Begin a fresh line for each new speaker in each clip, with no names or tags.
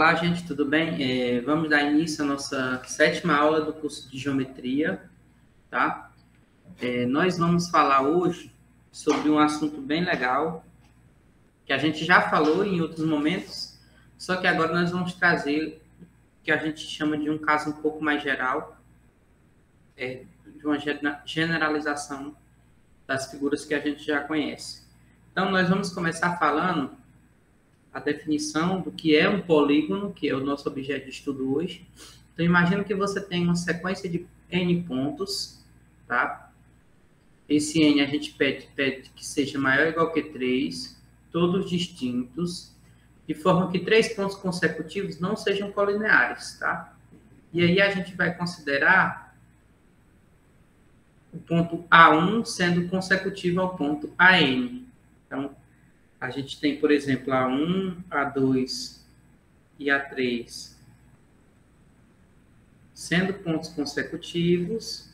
Olá, gente, tudo bem? Vamos dar início à nossa 7ª aula do curso de Geometria, tá? Nós vamos falar hoje sobre um assunto bem legal, que a gente já falou em outros momentos, só que agora nós vamos trazer o que a gente chama de um caso um pouco mais geral, de uma generalização das figuras que a gente já conhece. Então, nós vamos começar falando a definição do que é um polígono, que é o nosso objeto de estudo hoje. Então, imagina que você tem uma sequência de N pontos, tá? Esse N a gente pede que seja maior ou igual que 3, todos distintos, de forma que 3 pontos consecutivos não sejam colineares, tá? E aí a gente vai considerar o ponto A1 sendo consecutivo ao ponto AN. Então, a gente tem, por exemplo, A1, A2 e A3 sendo pontos consecutivos,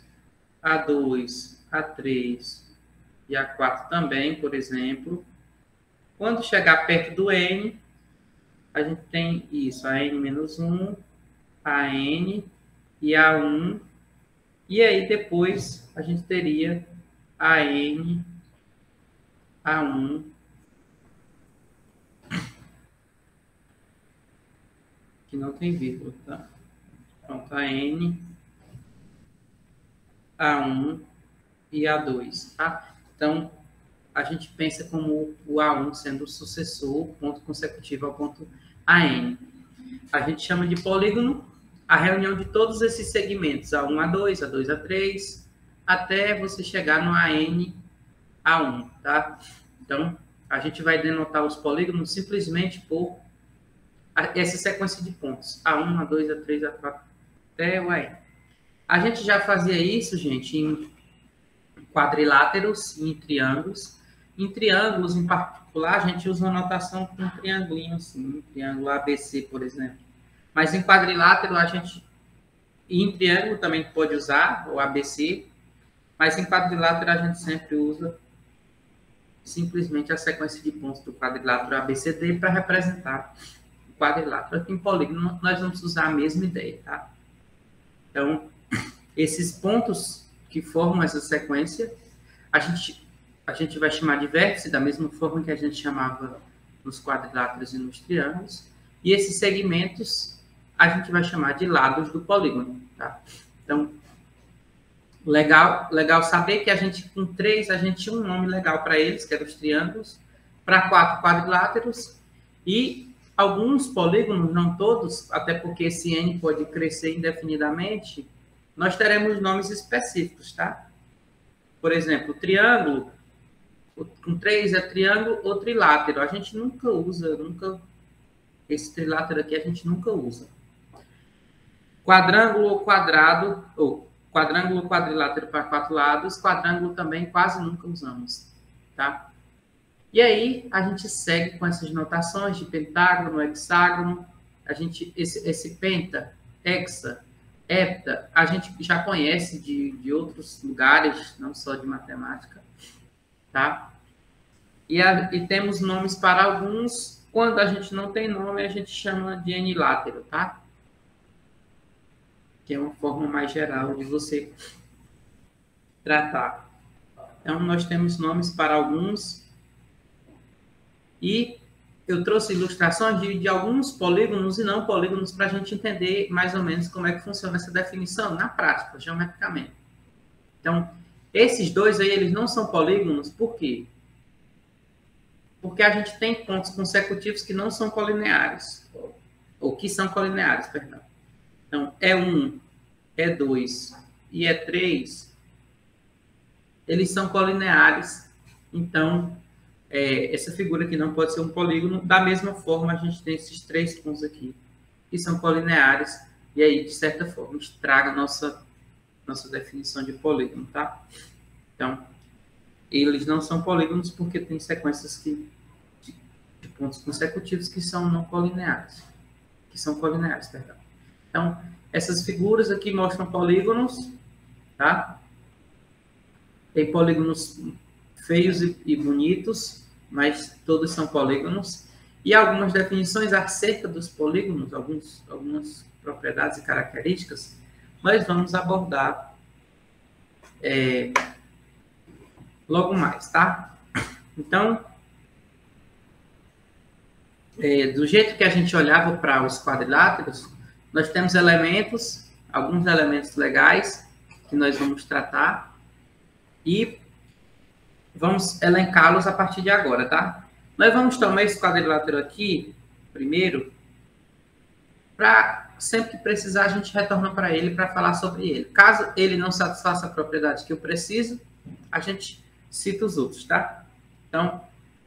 A2, A3 e A4 também, por exemplo. Quando chegar perto do N, a gente tem isso, AN-1, AN e A1. E aí, depois, a gente teria AN, A1, que não tem vírgula, tá? Pronto, AN, A1 e A2, tá? Então, a gente pensa como o A1 sendo o sucessor, ponto consecutivo ao ponto AN. A gente chama de polígono a reunião de todos esses segmentos, A1, A2, A2, A3, até você chegar no AN, A1, tá? Então, a gente vai denotar os polígonos simplesmente por essa sequência de pontos, A1, A2, A3, A4, até o AN. A gente já fazia isso, gente, em quadriláteros e em triângulos. Em triângulos, em particular, a gente usa uma notação com um triangulinho assim, um triângulo ABC, por exemplo. Mas em quadrilátero, a gente... E em triângulo também pode usar o ABC, mas em quadrilátero a gente sempre usa simplesmente a sequência de pontos do quadrilátero ABCD para representar o quadrilátero. Aqui em polígono, nós vamos usar a mesma ideia, tá? Então, esses pontos que formam essa sequência, a gente vai chamar de vértice, da mesma forma que a gente chamava nos quadriláteros e nos triângulos. E esses segmentos, a gente vai chamar de lados do polígono, tá? Então, legal saber que a gente, com 3, a gente tinha um nome legal para eles, que eram os triângulos, para 4 quadriláteros, e alguns polígonos, não todos, até porque esse N pode crescer indefinidamente, nós teremos nomes específicos, tá? Por exemplo, triângulo, com 3 é triângulo ou trilátero. A gente nunca usa, esse trilátero aqui a gente nunca usa. Quadrângulo ou quadrado, ou quadrângulo ou quadrilátero para 4 lados, quadrângulo também quase nunca usamos, tá? E aí, a gente segue com essas notações de pentágono, hexágono. Esse penta, hexa, hepta, a gente já conhece de outros lugares, não só de matemática, tá? E temos nomes para alguns. Quando a gente não tem nome, a gente chama de enilátero, tá? Que é uma forma mais geral de você tratar. Então, nós temos nomes para alguns. E eu trouxe ilustrações de alguns polígonos e não polígonos para a gente entender mais ou menos como é que funciona essa definição na prática, geometricamente. Então, esses dois aí, eles não são polígonos, por quê? Porque a gente tem pontos consecutivos que não são colineares, ou que são colineares, perdão. Então, E1, E2 e E3, eles são colineares. Então, essa figura aqui não pode ser um polígono. Da mesma forma, a gente tem esses 3 pontos aqui, que são colineares, e aí, de certa forma, estraga a nossa definição de polígono, tá? Então, eles não são polígonos porque tem sequências de pontos consecutivos que são não colineares. Que são colineares, perdão. Então, essas figuras aqui mostram polígonos, tá? Tem polígonos feios e bonitos, mas todos são polígonos. e algumas definições acerca dos polígonos, algumas propriedades e características, nós vamos abordar logo mais, tá? Então, do jeito que a gente olhava para os quadriláteros, nós temos alguns elementos legais que nós vamos tratar e vamos elencá-los a partir de agora, tá? Nós vamos tomar esse quadrilátero aqui, primeiro, para sempre que precisar a gente retorna para ele para falar sobre ele. Caso ele não satisfaça a propriedade que eu preciso, a gente cita os outros, tá? Então,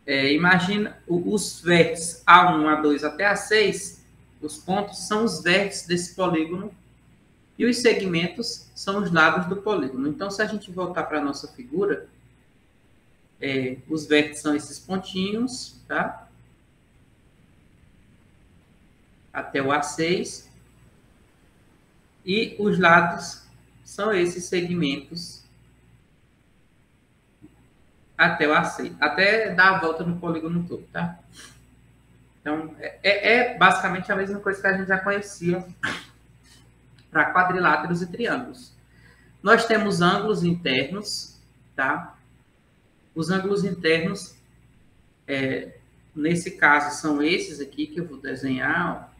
imagina os vértices A1, A2 até A6, os pontos são os vértices desse polígono e os segmentos são os lados do polígono. Então, se a gente voltar para a nossa figura, os vértices são esses pontinhos, tá? Até o A6. E os lados são esses segmentos até o A6. Até dar a volta no polígono todo, tá? Então, basicamente a mesma coisa que a gente já conhecia para quadriláteros e triângulos. Nós temos ângulos internos, tá? Os ângulos internos, nesse caso, são esses aqui que eu vou desenhar, ó.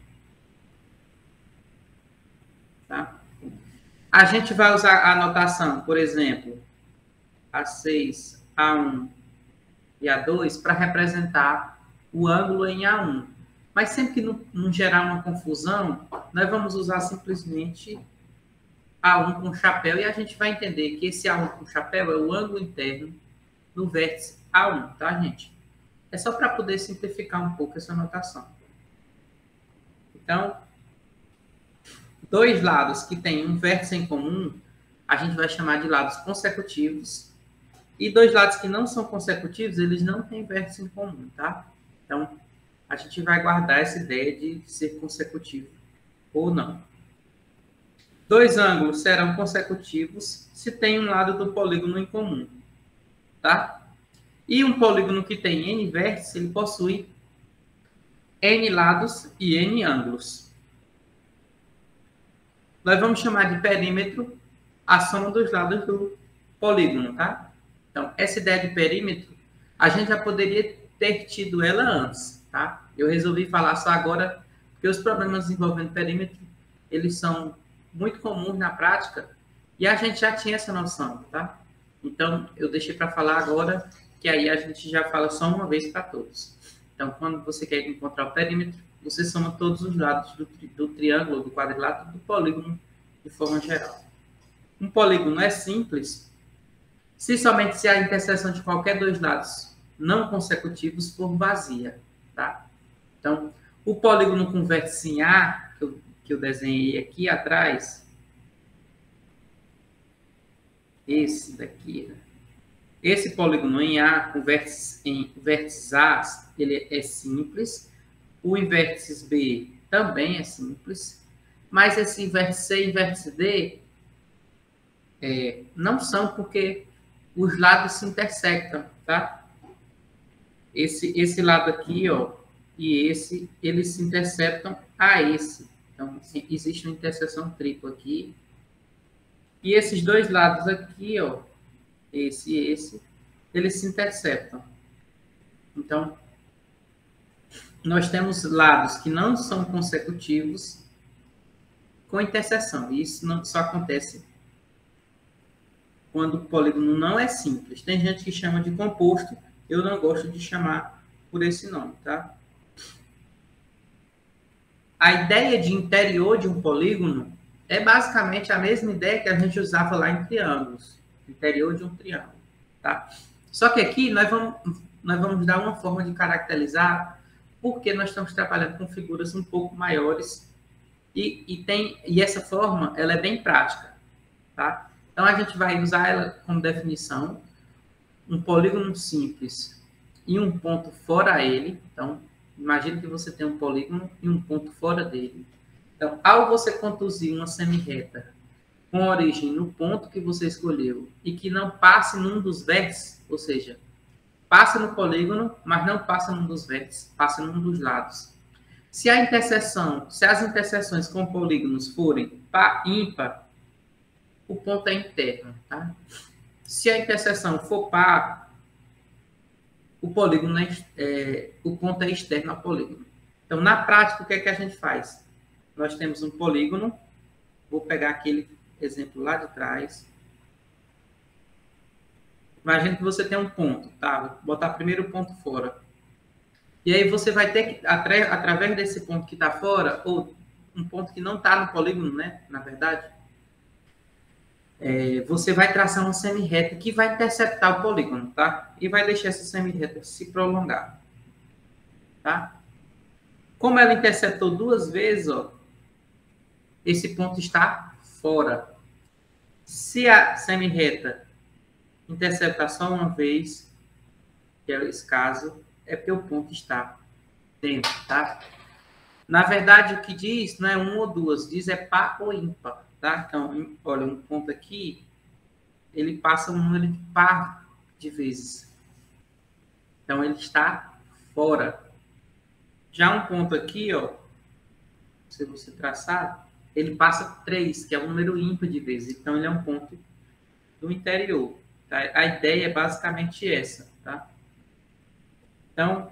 Tá? A gente vai usar a notação, por exemplo, A6, A1 e A2 para representar o ângulo em A1. Mas sempre que não gerar uma confusão, nós vamos usar simplesmente A1 com chapéu e a gente vai entender que esse A1 com chapéu é o ângulo interno do vértice A1, tá, gente? É só para poder simplificar um pouco essa notação. Então, dois lados que têm um vértice em comum, a gente vai chamar de lados consecutivos. E dois lados que não são consecutivos, eles não têm vértice em comum, tá? Então, a gente vai guardar essa ideia de ser consecutivo ou não. Dois ângulos serão consecutivos se tem um lado do polígono em comum, tá? E um polígono que tem N vértices, ele possui N lados e N ângulos. Nós vamos chamar de perímetro a soma dos lados do polígono, tá? Então, essa ideia de perímetro, a gente já poderia ter tido ela antes, tá? Eu resolvi falar só agora, porque os problemas envolvendo perímetro, eles são muito comuns na prática, e a gente já tinha essa noção, tá? Então, eu deixei para falar agora, que aí a gente já fala só uma vez para todos. Então, quando você quer encontrar o perímetro, você soma todos os lados do triângulo, do quadrilátero, do polígono, de forma geral. Um polígono é simples somente se a interseção de qualquer dois lados não consecutivos for vazia, tá? Então, o polígono com vértice em A, que eu desenhei aqui atrás, esse daqui, né? Esse polígono em A, com vértices A, ele é simples. O em vértices B também é simples. Mas esse vértice C e vértice D não são, porque os lados se intersectam, tá? Esse lado aqui, ó, e esse, eles se interceptam a esse. Então, existe uma interseção tripla aqui. E esses dois lados aqui, ó, esse e esse, eles se interceptam. Então, nós temos lados que não são consecutivos com interseção. E isso só acontece quando o polígono não é simples. Tem gente que chama de composto, eu não gosto de chamar por esse nome, tá? A ideia de interior de um polígono é basicamente a mesma ideia que a gente usava lá em triângulos. Interior de um triângulo, tá? Só que aqui nós vamos dar uma forma de caracterizar, porque nós estamos trabalhando com figuras um pouco maiores e essa forma, ela é bem prática, tá? Então, a gente vai usar ela como definição, um polígono simples e um ponto fora ele. Então, imagine que você tem um polígono e um ponto fora dele. Então, ao você conduzir uma semirreta com origem no ponto que você escolheu e que não passe num dos vértices, ou seja, passa no polígono, mas não passa num dos vértices, passa num dos lados. Se as interseções com polígonos forem ímpar, o ponto é interno, tá? Se a interseção for par, o polígono o ponto é externo ao polígono. Então, na prática, o que é que a gente faz? Nós temos um polígono, vou pegar aquele exemplo lá de trás. Imagina que você tem um ponto, tá? Vou botar primeiro o ponto fora. E aí você vai ter que, através desse ponto que está fora, ou um ponto que não está no polígono, né? Na verdade, você vai traçar uma semirreta que vai interceptar o polígono, tá? E vai deixar essa semirreta se prolongar, tá? Como ela interceptou duas vezes, ó, esse ponto está fora. Se a semirreta interceptar só uma vez, que é esse caso, é porque o ponto está dentro, tá? Na verdade, o que diz não é um ou duas, diz é par ou ímpar, tá? Então, olha, um ponto aqui, ele passa um número de par de vezes. Então, ele está fora. Já um ponto aqui, ó, se você traçar, ele passa 3, que é um número ímpar de vezes. Então, ele é um ponto do interior. Tá? A ideia é basicamente essa, tá? Então,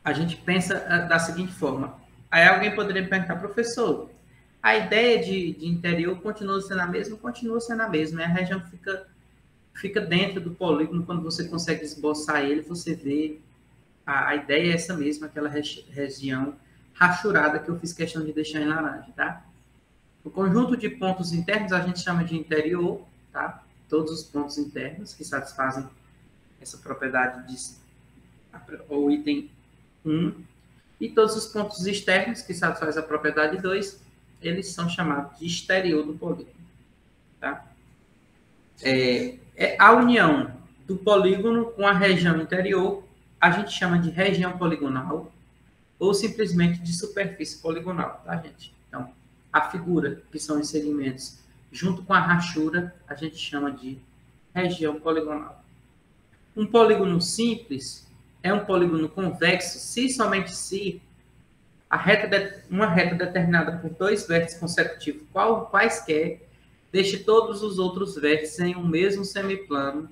a gente pensa da seguinte forma. Aí alguém poderia me perguntar, professor, a ideia de interior continua sendo a mesma? Continua sendo a mesma. A região fica dentro do polígono. Quando você consegue esboçar ele, você vê a ideia é essa mesma, aquela região rachurada que eu fiz questão de deixar em laranja, tá? O conjunto de pontos internos a gente chama de interior, tá? Todos os pontos internos que satisfazem essa propriedade o item 1, e todos os pontos externos que satisfazem a propriedade 2, eles são chamados de exterior do polígono, tá? A união do polígono com a região interior a gente chama de região poligonal ou simplesmente de superfície poligonal, tá, gente? Então, a figura, que são os segmentos, junto com a rachura, a gente chama de região poligonal. Um polígono simples é um polígono convexo se e somente se uma reta determinada por dois vértices consecutivos, quaisquer, deixe todos os outros vértices em um mesmo semiplano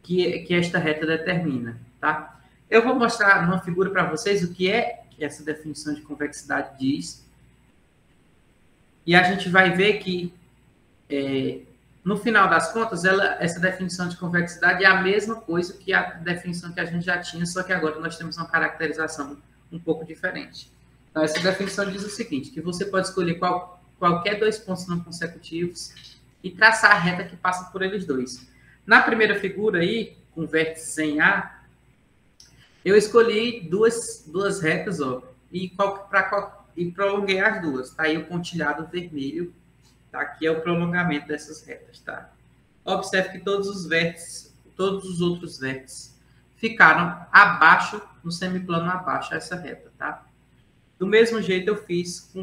que esta reta determina, tá? Eu vou mostrar numa figura para vocês o que essa definição de convexidade diz. E a gente vai ver que, no final das contas, essa definição de convexidade é a mesma coisa que a definição que a gente já tinha, só que agora nós temos uma caracterização um pouco diferente. Então, essa definição diz o seguinte, que você pode escolher qualquer dois pontos não consecutivos e traçar a reta que passa por eles dois. Na primeira figura aí, com vértices em A, eu escolhi duas retas, ó, e prolonguei as duas. Tá aí o pontilhado vermelho, tá? Aqui é o prolongamento dessas retas, tá? Observe que todos os outros vértices ficaram abaixo, no semiplano abaixo essa reta, tá? Do mesmo jeito eu fiz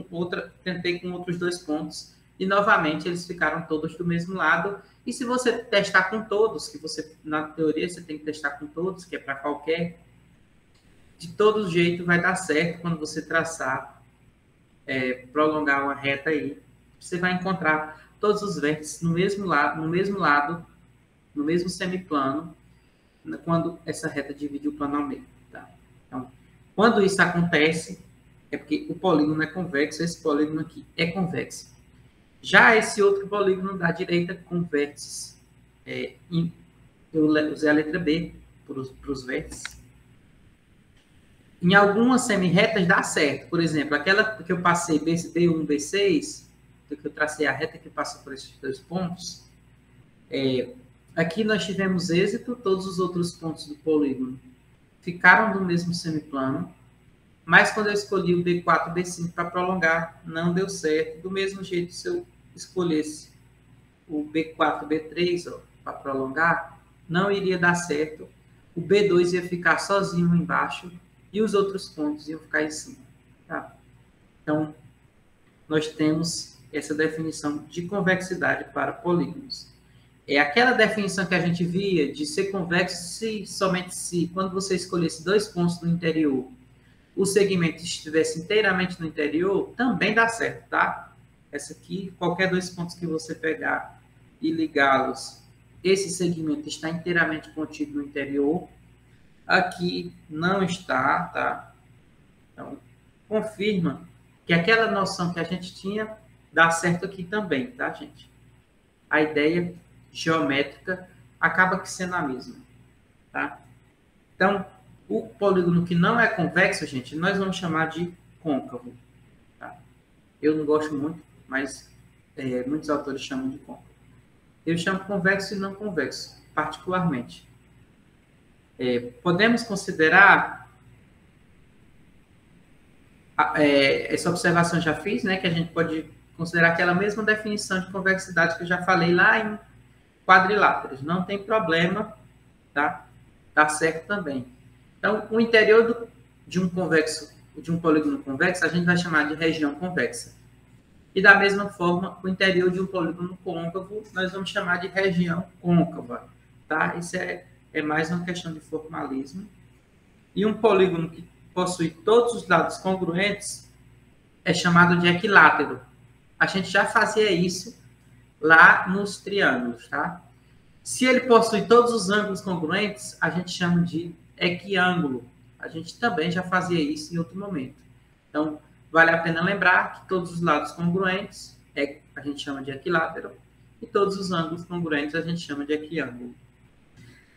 tentei com outros dois pontos e novamente eles ficaram todos do mesmo lado. E se você testar com todos, que você na teoria você tem que testar com todos, que é para qualquer, de todo jeito vai dar certo quando você traçar, prolongar uma reta aí, você vai encontrar todos os vértices no mesmo lado, no mesmo semiplano, quando essa reta divide o plano ao meio, tá? Então, quando isso acontece, é porque o polígono é convexo, esse polígono aqui é convexo. Já esse outro polígono da direita com vértices, eu usei a letra B para os vértices. Em algumas semirretas dá certo. Por exemplo, aquela que eu passei B1, B6, que eu tracei a reta que passa por esses dois pontos, aqui nós tivemos êxito, todos os outros pontos do polígono ficaram no mesmo semiplano, mas quando eu escolhi o B4, B5 para prolongar, não deu certo. Do mesmo jeito, se eu escolhesse o B4, B3 para prolongar, não iria dar certo. O B2 ia ficar sozinho embaixo e os outros pontos iam ficar em cima. Tá? Então, nós temos essa definição de convexidade para polígonos. é aquela definição que a gente via de ser convexo se, somente se, quando você escolhesse 2 pontos no interior, o segmento estivesse inteiramente no interior, também dá certo, tá? Essa aqui, qualquer 2 pontos que você pegar e ligá-los, esse segmento está inteiramente contido no interior. Aqui não está, tá? Então, confirma que aquela noção que a gente tinha dá certo aqui também, tá, gente? A ideia geométrica acaba sendo a mesma, tá? Então, o polígono que não é convexo, gente, nós vamos chamar de côncavo, tá? Eu não gosto muito, mas muitos autores chamam de côncavo. Eu chamo convexo e não convexo, particularmente. Podemos considerar, essa observação eu já fiz, né, que a gente pode considerar aquela mesma definição de convexidade que eu já falei lá em quadriláteros. Não tem problema, tá? Tá certo também. Então, o interior de um polígono convexo, a gente vai chamar de região convexa. E da mesma forma, o interior de um polígono côncavo, nós vamos chamar de região côncava, tá? Isso é mais uma questão de formalismo. E um polígono que possui todos os lados congruentes é chamado de equilátero. A gente já fazia isso lá nos triângulos, tá? Se ele possui todos os ângulos congruentes, a gente chama de equiângulo. A gente também já fazia isso em outro momento. Então, vale a pena lembrar que todos os lados congruentes a gente chama de equilátero e todos os ângulos congruentes a gente chama de equiângulo.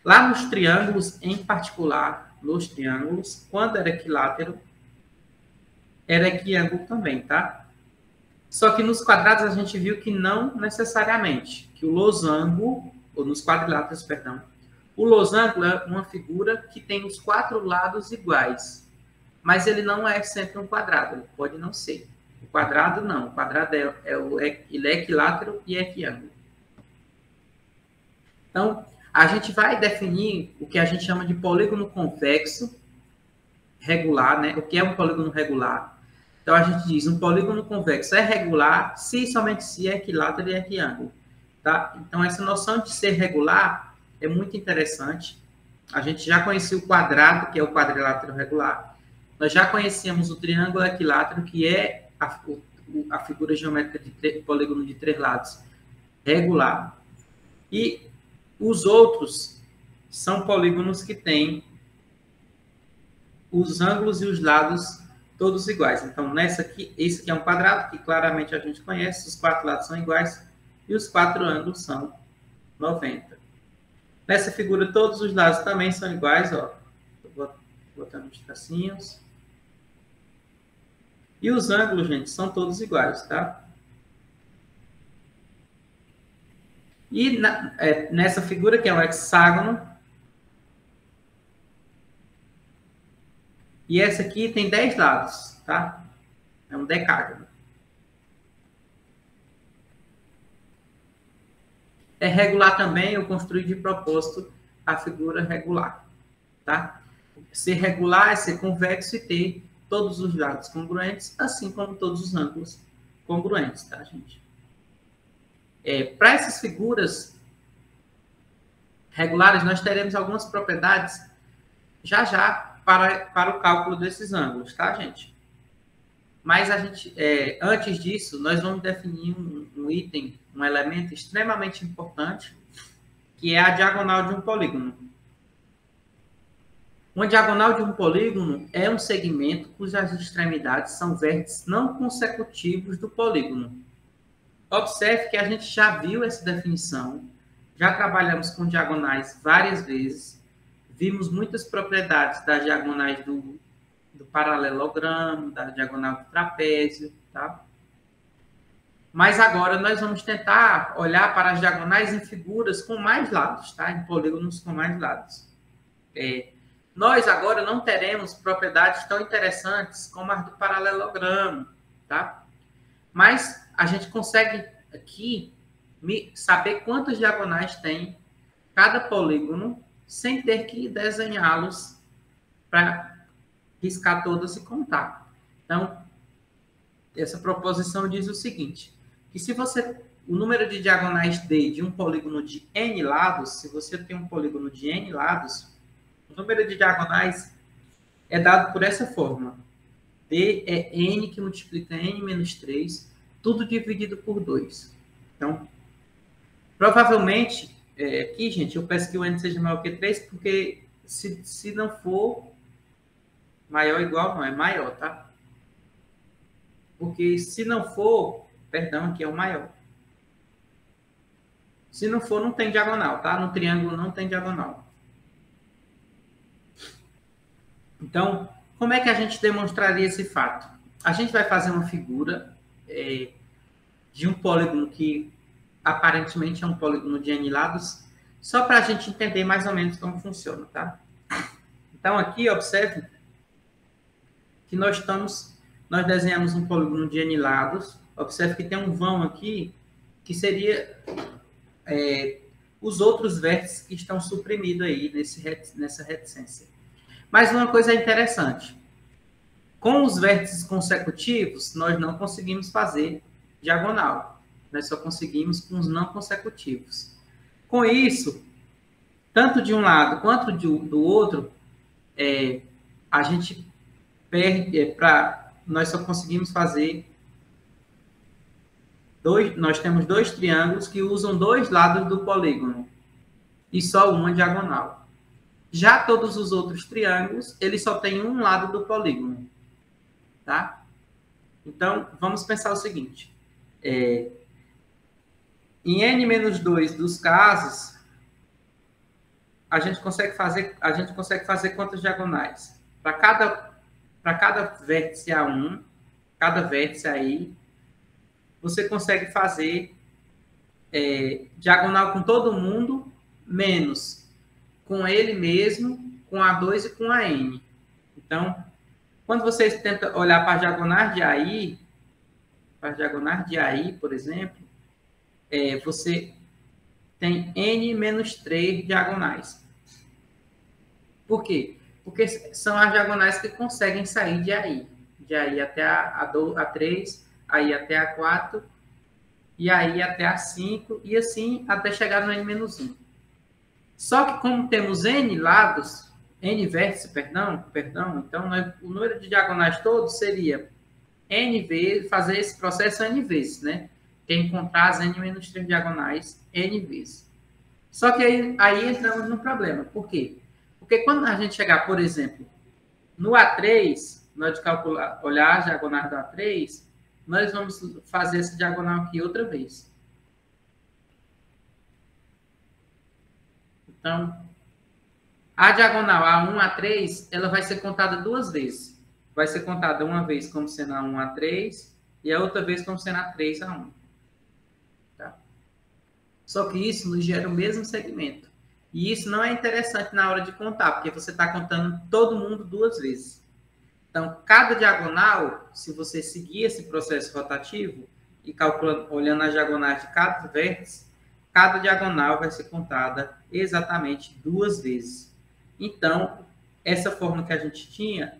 Lá nos triângulos, em particular, nos triângulos, quando era equilátero, era equiângulo também, tá? Só que nos quadrados a gente viu que não necessariamente, que o losango, ou nos quadriláteros, perdão, o losango é uma figura que tem os 4 lados iguais, mas ele não é sempre um quadrado, ele pode não ser. O quadrado não, o quadrado ele é equilátero e equiângulo. Então, a gente vai definir o que a gente chama de polígono convexo regular, né? O que é um polígono regular? Então, a gente diz um polígono convexo é regular se somente se é equilátero e equiângulo, tá? Então, essa noção de ser regular é muito interessante. A gente já conhecia o quadrado, que é o quadrilátero regular. Nós já conhecíamos o triângulo equilátero, que é a figura geométrica de polígono de 3 lados regular. E os outros são polígonos que têm os ângulos e os lados todos iguais. Então, esse aqui é um quadrado, que claramente a gente conhece, os 4 lados são iguais e os 4 ângulos são 90. Nessa figura, todos os lados também são iguais, ó. Estou botando os tracinhos. E os ângulos, gente, são todos iguais, tá? E nessa figura, que é um hexágono, e essa aqui tem 10 lados, tá? É um decágono. É regular também, eu construí de propósito a figura regular, tá? Ser regular é ser convexo e ter todos os lados congruentes, assim como todos os ângulos congruentes, tá, gente? Para essas figuras regulares, nós teremos algumas propriedades já para o cálculo desses ângulos, tá, gente? Mas antes disso, nós vamos definir um item, um elemento extremamente importante, que é a diagonal de um polígono. Uma diagonal de um polígono é um segmento cujas extremidades são vértices não consecutivos do polígono. Observe que a gente já viu essa definição, já trabalhamos com diagonais várias vezes, vimos muitas propriedades das diagonais do paralelogramo, da diagonal do trapézio, tá? Mas agora nós vamos tentar olhar para as diagonais em figuras com mais lados, tá? Em polígonos com mais lados. Nós agora não teremos propriedades tão interessantes como as do paralelogramo, tá? Mas a gente consegue aqui saber quantas diagonais tem cada polígono sem ter que desenhá-los para riscar todas e contar. Então, essa proposição diz o seguinte, que se você o número de diagonais D de um polígono de N lados, se você tem um polígono de N lados, o número de diagonais é dado por essa forma. D é N que multiplica N menos 3, tudo dividido por 2. Então, provavelmente, aqui, gente, eu peço que o N seja maior que 3, porque se não for maior ou igual, não, é maior, tá? Porque se não for, perdão, aqui é o maior. Se não for, não tem diagonal, tá? No triângulo não tem diagonal. Então, como é que a gente demonstraria esse fato? A gente vai fazer uma figura de um polígono que aparentemente é um polígono de N lados, só para a gente entender mais ou menos como funciona, tá? Então, aqui, observe que nós desenhamos um polígono de N lados. Observe que tem um vão aqui, que seria os outros vértices que estão suprimidos aí nessa reticência. Mas uma coisa interessante. Com os vértices consecutivos, nós não conseguimos fazer diagonal. Nós só conseguimos com os não consecutivos. Com isso, tanto de um lado quanto do outro, a gente perde, nós só conseguimos fazer nós temos dois triângulos que usam dois lados do polígono e só uma diagonal. Já todos os outros triângulos, eles só têm um lado do polígono, tá? Então, vamos pensar o seguinte. Em n-2 dos casos, a gente consegue fazer quantas diagonais? Para cada vértice A1, cada vértice aí, você consegue fazer diagonal com todo mundo, menos com ele mesmo, com A2 e com AN. Então, quando vocês tentam olhar para as diagonais de AI, por exemplo, você tem N menos 3 diagonais. Por quê? Porque são as diagonais que conseguem sair de AI. De AI até A3, aí até A4, e aí até A5, e assim até chegar no N-1. Só que como temos N lados, N vértices, perdão, então o número de diagonais todos seria N vezes, fazer esse processo N vezes, né? Que é encontrar as N-3 diagonais N vezes. Só que aí entramos no problema. Por quê? Porque quando a gente chegar, por exemplo, no A3, nós olhar as diagonais do A3, nós vamos fazer essa diagonal aqui outra vez. Então, a diagonal A1, A3, ela vai ser contada duas vezes. Vai ser contada uma vez como sendo A1, A3 e a outra vez como sendo A3, A1. Tá? Só que isso nos gera o mesmo segmento. E isso não é interessante na hora de contar, porque você está contando todo mundo duas vezes. Então, cada diagonal, se você seguir esse processo rotativo e calculando, olhando as diagonais de cada vértice, cada diagonal vai ser contada exatamente duas vezes. Então, essa forma que a gente tinha,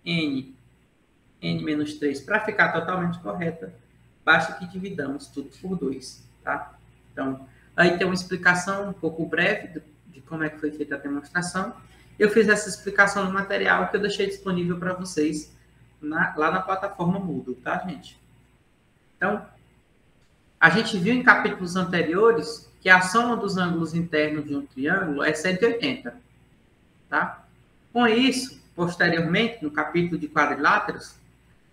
n-3, para ficar totalmente correta, basta que dividamos tudo por 2. Tá? Então, aí tem uma explicação um pouco breve de como é que foi feita a demonstração. Eu fiz essa explicação no material que eu deixei disponível para vocês lá na plataforma Moodle, tá, gente? Então, a gente viu em capítulos anteriores que a soma dos ângulos internos de um triângulo é 180, tá? Com isso, posteriormente, no capítulo de quadriláteros,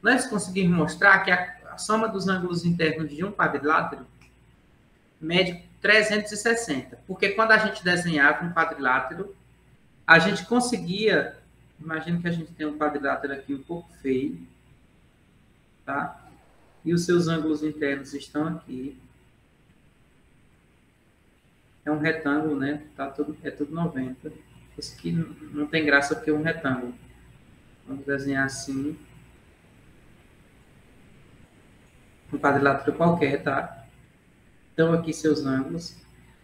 nós conseguimos mostrar que a soma dos ângulos internos de um quadrilátero mede 360, porque quando a gente desenhava um quadrilátero, a gente conseguia, imagina que a gente tem um quadrilátero aqui um pouco feio, tá? E os seus ângulos internos estão aqui. É um retângulo, né? É tudo 90. Esse aqui não tem graça porque é um retângulo. Vamos desenhar assim. Um quadrilátero qualquer, tá? Então, aqui seus ângulos.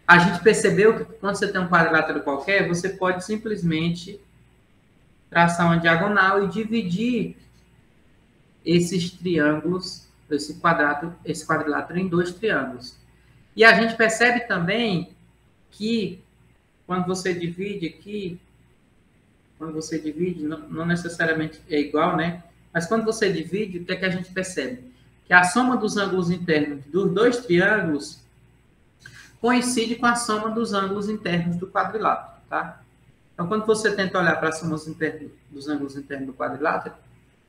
A gente percebeu que quando você tem um quadrilátero qualquer, você pode simplesmente traçar uma diagonal e dividir esses triângulos, esse quadrilátero em dois triângulos. E a gente percebe também que quando você divide aqui, quando você divide, não necessariamente é igual, né? Mas quando você divide, o que é que a gente percebe? Que a soma dos ângulos internos dos dois triângulos coincide com a soma dos ângulos internos do quadrilátero, tá? Então, quando você tenta olhar para a soma dos ângulos internos do quadrilátero,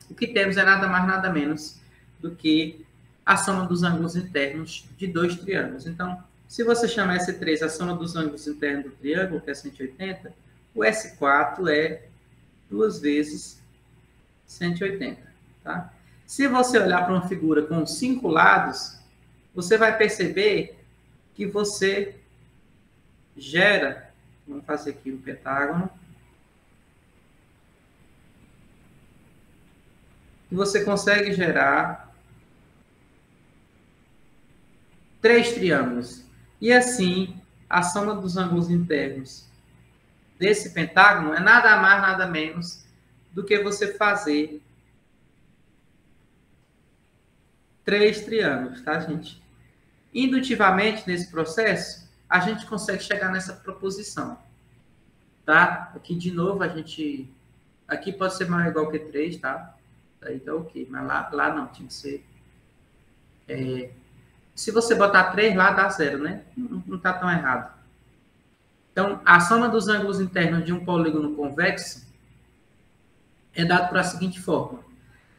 o que temos é nada mais, nada menos do que a soma dos ângulos internos de dois triângulos. Então, se você chamar S3 a soma dos ângulos internos do triângulo, que é 180, o S4 é 2 vezes 180, tá? Se você olhar para uma figura com 5 lados, você vai perceber que você gera, vamos fazer aqui um pentágono, que você consegue gerar 3 triângulos. E assim, a soma dos ângulos internos desse pentágono é nada mais, nada menos do que você fazer 3 triângulos, tá, gente? Indutivamente, nesse processo, a gente consegue chegar nessa proposição, tá? Aqui, de novo, a gente... Aqui pode ser maior ou igual que 3, tá? Aí tá ok, mas lá não, tinha que ser... Se você botar 3 lá, dá 0, né? Não tá tão errado. Então, a soma dos ângulos internos de um polígono convexo é dado por a seguinte forma.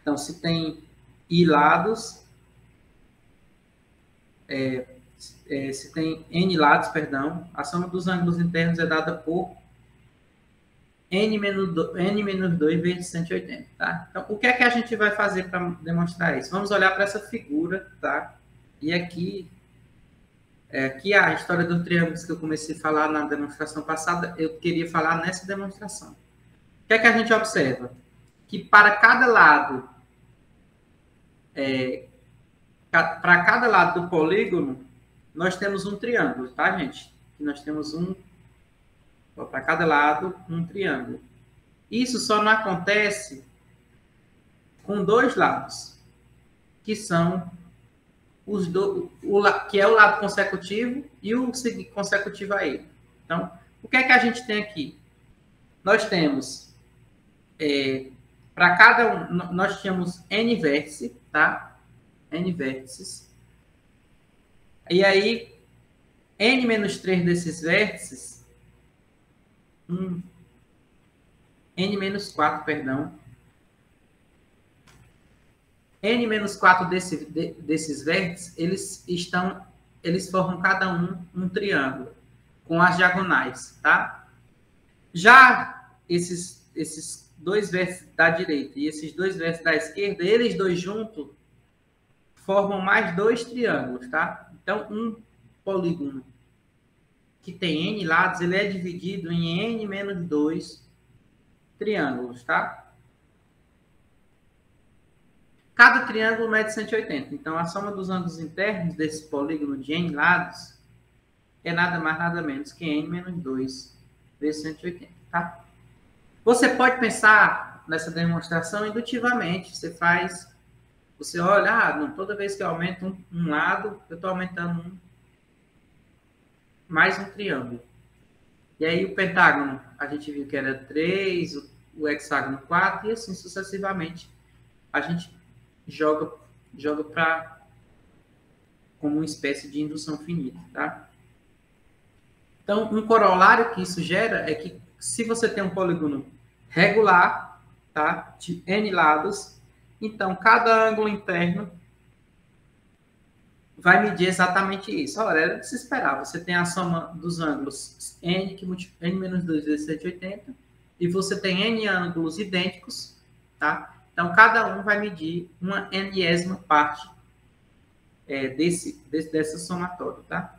Então, se tem I lados, se tem N lados, perdão, a soma dos ângulos internos é dada por N menos 2 vezes 180, tá? Então, o que é que a gente vai fazer para demonstrar isso? Vamos olhar para essa figura, tá? E aqui a história dos triângulos que eu comecei a falar na demonstração passada, eu queria falar nessa demonstração. O que é que a gente observa? Que para cada lado, do polígono, nós temos um triângulo, tá, gente? Nós temos para cada lado, um triângulo. Isso só não acontece com 2 lados, que são que é o lado consecutivo e o consecutivo a ele. Então, o que é que a gente tem aqui? Nós temos, para cada um, nós tínhamos N vértices, tá? N vértices. E aí, N menos 3 desses vértices, N menos 4, perdão. N menos 4 desses vértices, eles formam cada um triângulo, com as diagonais, tá? Já esses 2 vértices da direita e esses 2 vértices da esquerda, eles dois juntos formam mais 2 triângulos, tá? Então, um polígono que tem N lados, ele é dividido em N menos 2 triângulos, tá? Cada triângulo mede 180. Então, a soma dos ângulos internos desse polígono de N lados é nada mais, nada menos que N menos 2 vezes 180, tá? Você pode pensar nessa demonstração indutivamente. Você olha, não, toda vez que eu aumento um lado, eu estou aumentando mais um triângulo. E aí, o pentágono, a gente viu que era 3, o hexágono 4, e assim sucessivamente. A gente joga como uma espécie de indução finita, tá? Então, um corolário que isso gera é que se você tem um polígono regular, tá? De N lados, então cada ângulo interno vai medir exatamente isso. Ora, era de se esperar. Você tem a soma dos ângulos N, N menos 2 vezes 180, e você tem N ângulos idênticos, tá? Então, cada um vai medir uma n-ésima parte dessa somatória, tá?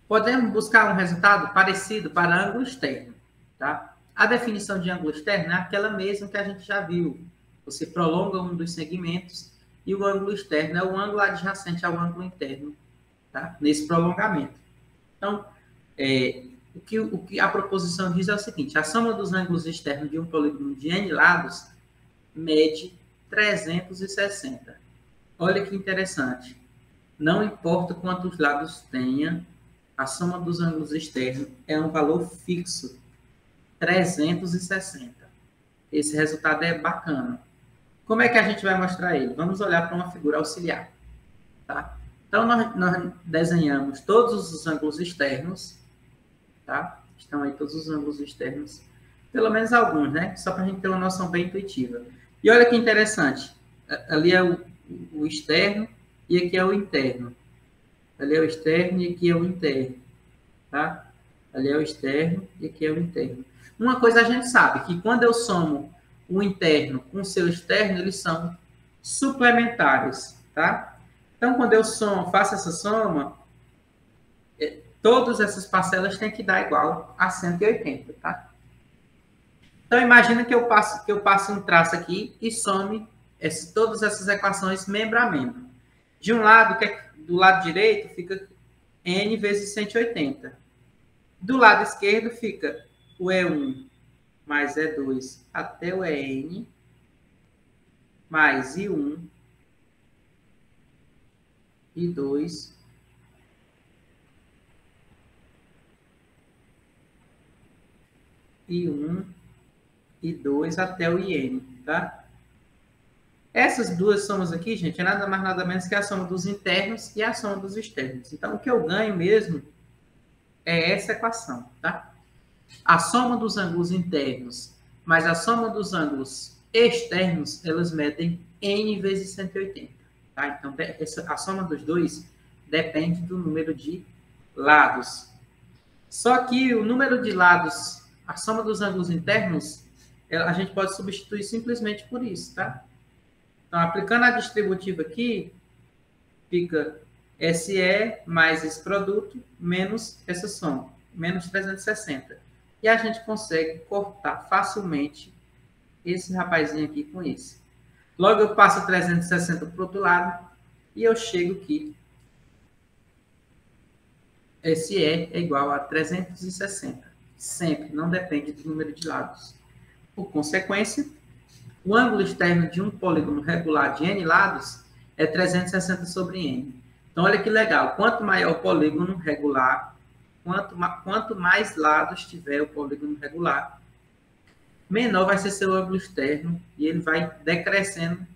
Podemos buscar um resultado parecido para ângulo externo, tá? A definição de ângulo externo é aquela mesma que a gente já viu. Você prolonga um dos segmentos e o ângulo externo é o ângulo adjacente ao ângulo interno, tá? Nesse prolongamento. Então, o que a proposição diz é o seguinte: a soma dos ângulos externos de um polígono de N lados mede 360. Olha que interessante. não importa quantos lados tenha, a soma dos ângulos externos é um valor fixo, 360. Esse resultado é bacana. Como é que a gente vai mostrar ele? Vamos olhar para uma figura auxiliar. Tá? Então, nós desenhamos todos os ângulos externos. Tá? Estão aí todos os ângulos externos. Pelo menos alguns, né? Só para a gente ter uma noção bem intuitiva. E olha que interessante. Ali é o externo e aqui é o interno. Ali é o externo e aqui é o interno. Tá? Ali é o externo e aqui é o interno. Uma coisa a gente sabe, que quando eu somo o interno com o seu externo, eles são suplementares, tá? Então, quando eu faço essa soma, todas essas parcelas têm que dar igual a 180, tá? Então, imagina que eu passe um traço aqui e some todas essas equações membro a membro. De um lado, do lado direito, fica n vezes 180. Do lado esquerdo fica o E1 mais E2 até o EN, mais I1, I2, I1, I2 até o IN, tá? Essas duas somas aqui, gente, é nada mais nada menos que a soma dos internos e a soma dos externos. Então, o que eu ganho mesmo é essa equação, tá? A soma dos ângulos internos mais a soma dos ângulos externos, elas medem n vezes 180. Tá? Então, a soma dos dois depende do número de lados. Só que o número de lados, a soma dos ângulos internos, a gente pode substituir simplesmente por isso, tá? Então, aplicando a distributiva aqui, fica SE mais esse produto menos essa soma, menos 360. E a gente consegue cortar facilmente esse rapazinho aqui com esse. Logo, eu passo 360 para o outro lado e eu chego aqui. SE é igual a 360. Sempre, não depende do número de lados. Por consequência, o ângulo externo de um polígono regular de n lados é 360 sobre n. Então, olha que legal. Quanto maior o polígono regular, quanto mais lados tiver o polígono regular, menor vai ser seu ângulo externo e ele vai decrescendo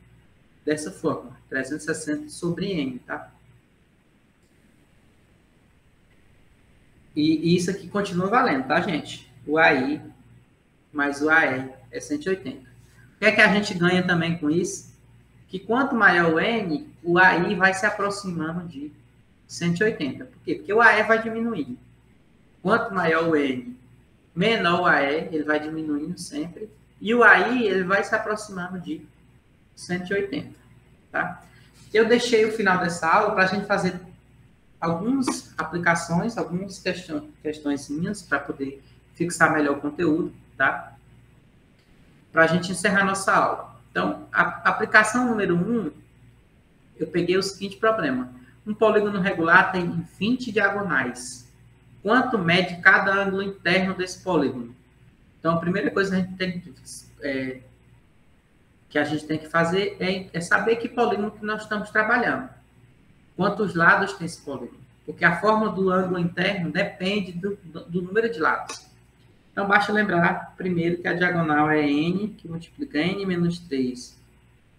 dessa forma, 360 sobre n, tá? E isso aqui continua valendo, tá, gente? O AI mais o AE é 180. O que é que a gente ganha também com isso? Que quanto maior o n, o AI vai se aproximando de 180. Por quê? Porque o AE vai diminuindo. Quanto maior o n, menor o AE, ele vai diminuindo sempre. E o AI, ele vai se aproximando de 180. Tá? Eu deixei o final dessa aula para a gente fazer algumas aplicações, algumas questões minhas, para poder fixar melhor o conteúdo, tá? Para a gente encerrar nossa aula. Então, a aplicação número 1, eu peguei o seguinte problema. Um polígono regular tem 20 diagonais. Quanto mede cada ângulo interno desse polígono? Então, a primeira coisa que a gente tem que fazer é saber que polígono que nós estamos trabalhando. Quantos lados tem esse polígono? Porque a forma do ângulo interno depende do número de lados. Então, basta lembrar, primeiro, que a diagonal é n, que multiplica n menos 3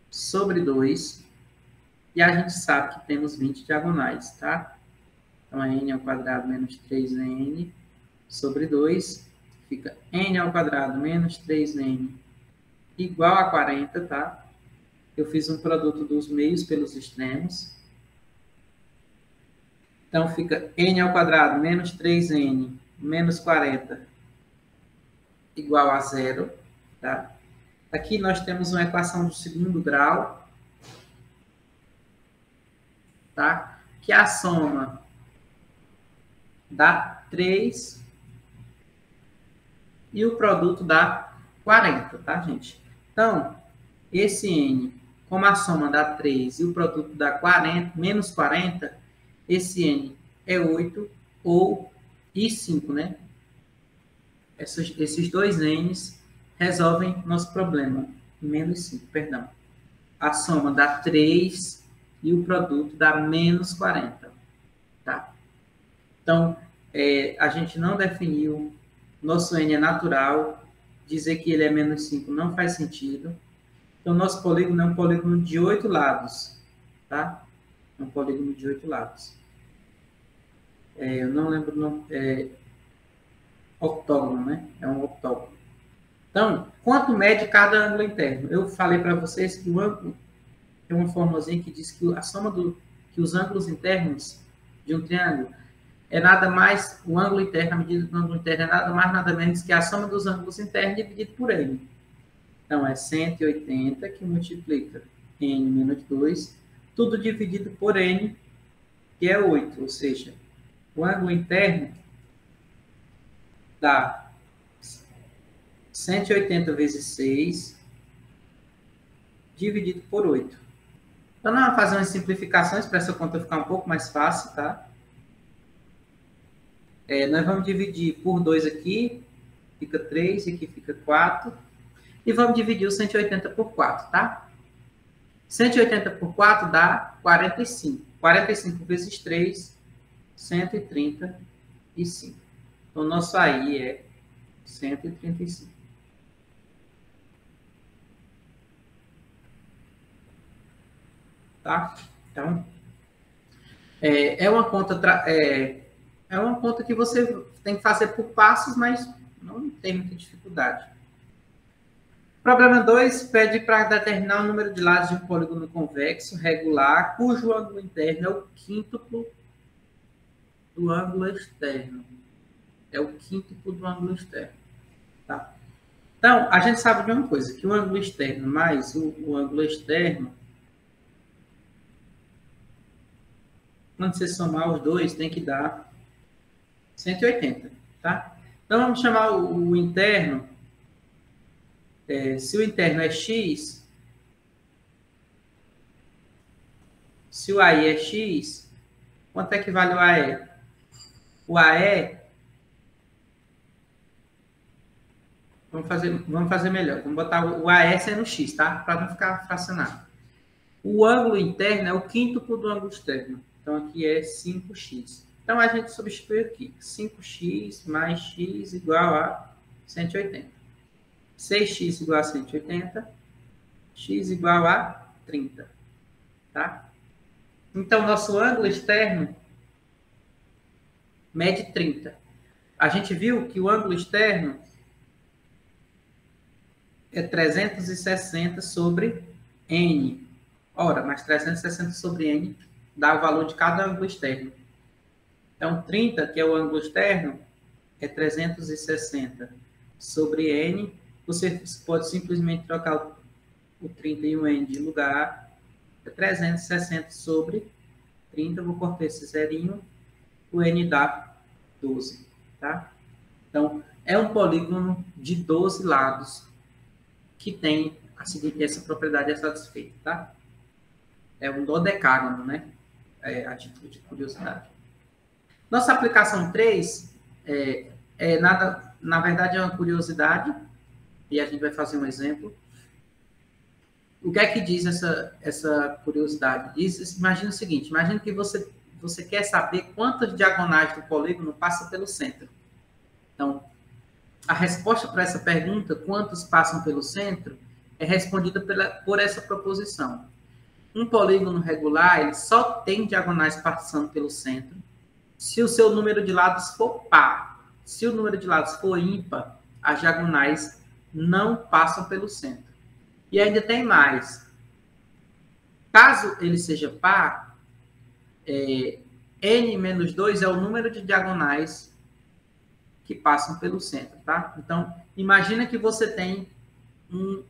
sobre 2. E a gente sabe que temos 20 diagonais, tá? Então, é n ao quadrado menos 3n sobre 2. Fica n ao quadrado menos 3n igual a 40, tá? Eu fiz um produto dos meios pelos extremos. Então, fica n ao quadrado menos 3n menos 40 igual a 0, tá? Aqui nós temos uma equação do segundo grau, tá? Que a soma dá 3 e o produto dá 40, tá, gente? Então, esse n, como a soma dá 3 e o produto dá 40, menos 40, esse n é 8 ou I5, né? Esses dois n's resolvem nosso problema. Menos 5, perdão. A soma dá 3 e o produto dá menos 40. Tá? Então, a gente não definiu, nosso N é natural, dizer que ele é menos 5 não faz sentido. Então, nosso polígono é um polígono de 8 lados. Tá? É um polígono de 8 lados. Eu não lembro o nome. Octógono, né? É um octógono. Então, quanto mede cada ângulo interno? Eu falei para vocês que o ângulo tem uma formulazinha que diz que a soma que os ângulos internos de um triângulo é nada mais, o ângulo interno, a medida do ângulo interno é nada mais, nada menos que a soma dos ângulos internos dividido por n. Então, é 180 que multiplica n menos 2, tudo dividido por n, que é 8, ou seja, o ângulo interno dá 180 vezes 6, dividido por 8. Então, nós vamos fazer umas simplificações para essa conta ficar um pouco mais fácil, tá? Nós vamos dividir por 2 aqui, fica 3, aqui fica 4. E vamos dividir o 180 por 4, tá? 180 por 4 dá 45. 45 vezes 3, 135. Então, nosso AI é 135. Tá? Então, é uma conta que você tem que fazer por passos, mas não tem muita dificuldade. Problema 2 pede para determinar o número de lados de um polígono convexo regular, cujo ângulo interno é o quíntuplo do ângulo externo. É o quíntuplo do ângulo externo. Tá? Então, a gente sabe de uma coisa, que o ângulo externo mais o ângulo externo, quando você somar os dois, tem que dar 180, tá? Então, vamos chamar o interno, se o interno é x, se o AI é x, quanto é que vale o AE? O AE, vamos fazer melhor, vamos botar o AE sendo x, tá? Para não ficar fracionado. O ângulo interno é o quíntuplo do ângulo externo. Então, aqui é 5x. Então, a gente substitui aqui. 5x mais x igual a 180. 6x igual a 180. X igual a 30. Tá? Então, nosso ângulo externo mede 30. A gente viu que o ângulo externo é 360 sobre n. Ora, mas 360 sobre n dá o valor de cada ângulo externo. Então, 30, que é o ângulo externo, é 360 sobre n. Você pode simplesmente trocar o 30 e o n de lugar. É 360 sobre 30. Vou cortar esse zerinho. O n dá 12. Tá? Então, é um polígono de 12 lados que tem essa propriedade é satisfeita. Tá? É um dodecágono, né? A título de curiosidade. Nossa aplicação 3 na verdade, é uma curiosidade, e a gente vai fazer um exemplo. O que é que diz essa curiosidade? Imagina o seguinte, imagina que você quer saber quantas diagonais do polígono passam pelo centro. Então, a resposta para essa pergunta, quantos passam pelo centro, é respondida por essa proposição. Um polígono regular, ele só tem diagonais passando pelo centro se o seu número de lados for par. Se o número de lados for ímpar, as diagonais não passam pelo centro. E ainda tem mais. Caso ele seja par, n menos 2 é o número de diagonais que passam pelo centro, tá? Então, imagina que você tem um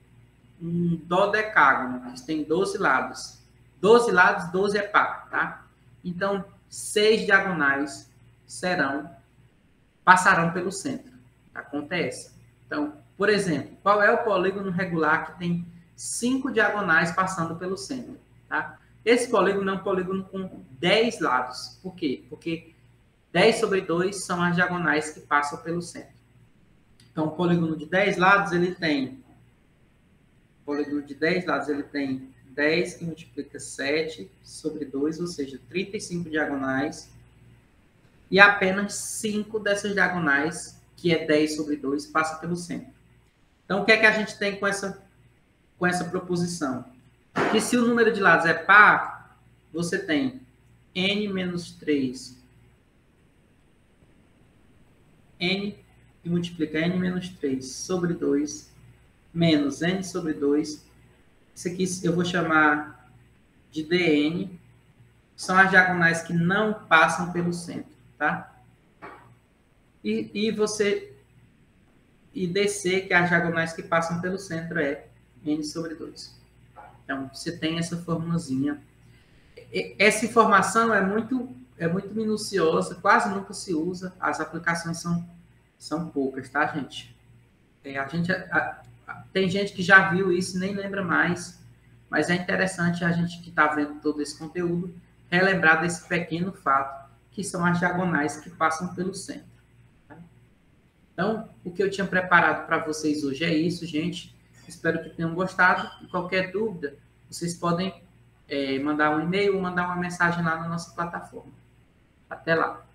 dodecágono, que tem 12 lados. 12 lados, 12 é par, tá? Então, 6 diagonais passarão pelo centro. Acontece. Então, por exemplo, qual é o polígono regular que tem 5 diagonais passando pelo centro? Tá? Esse polígono é um polígono com 10 lados. Por quê? Porque 10 sobre 2 são as diagonais que passam pelo centro. Então, o polígono de 10 lados, ele tem... O polígono de 10 lados, ele tem 10 que multiplica 7 sobre 2, ou seja, 35 diagonais. E apenas 5 dessas diagonais, que é 10 sobre 2, passa pelo centro. Então, o que é que a gente tem com essa proposição? Que se o número de lados é par, você tem n menos 3, n que multiplica n menos 3 sobre 2, menos n sobre 2. Isso aqui eu vou chamar de dn. São as diagonais que não passam pelo centro, tá? E dc, que é as diagonais que passam pelo centro, é n sobre 2. Então, você tem essa formulazinha. Essa informação é muito minuciosa, quase nunca se usa, as aplicações são poucas, tá, gente? Tem gente que já viu isso e nem lembra mais, mas é interessante a gente que está vendo todo esse conteúdo relembrar desse pequeno fato, que são as diagonais que passam pelo centro. Tá? Então, o que eu tinha preparado para vocês hoje é isso, gente. Espero que tenham gostado. E qualquer dúvida, vocês podem mandar um e-mail ou mandar uma mensagem lá na nossa plataforma. Até lá!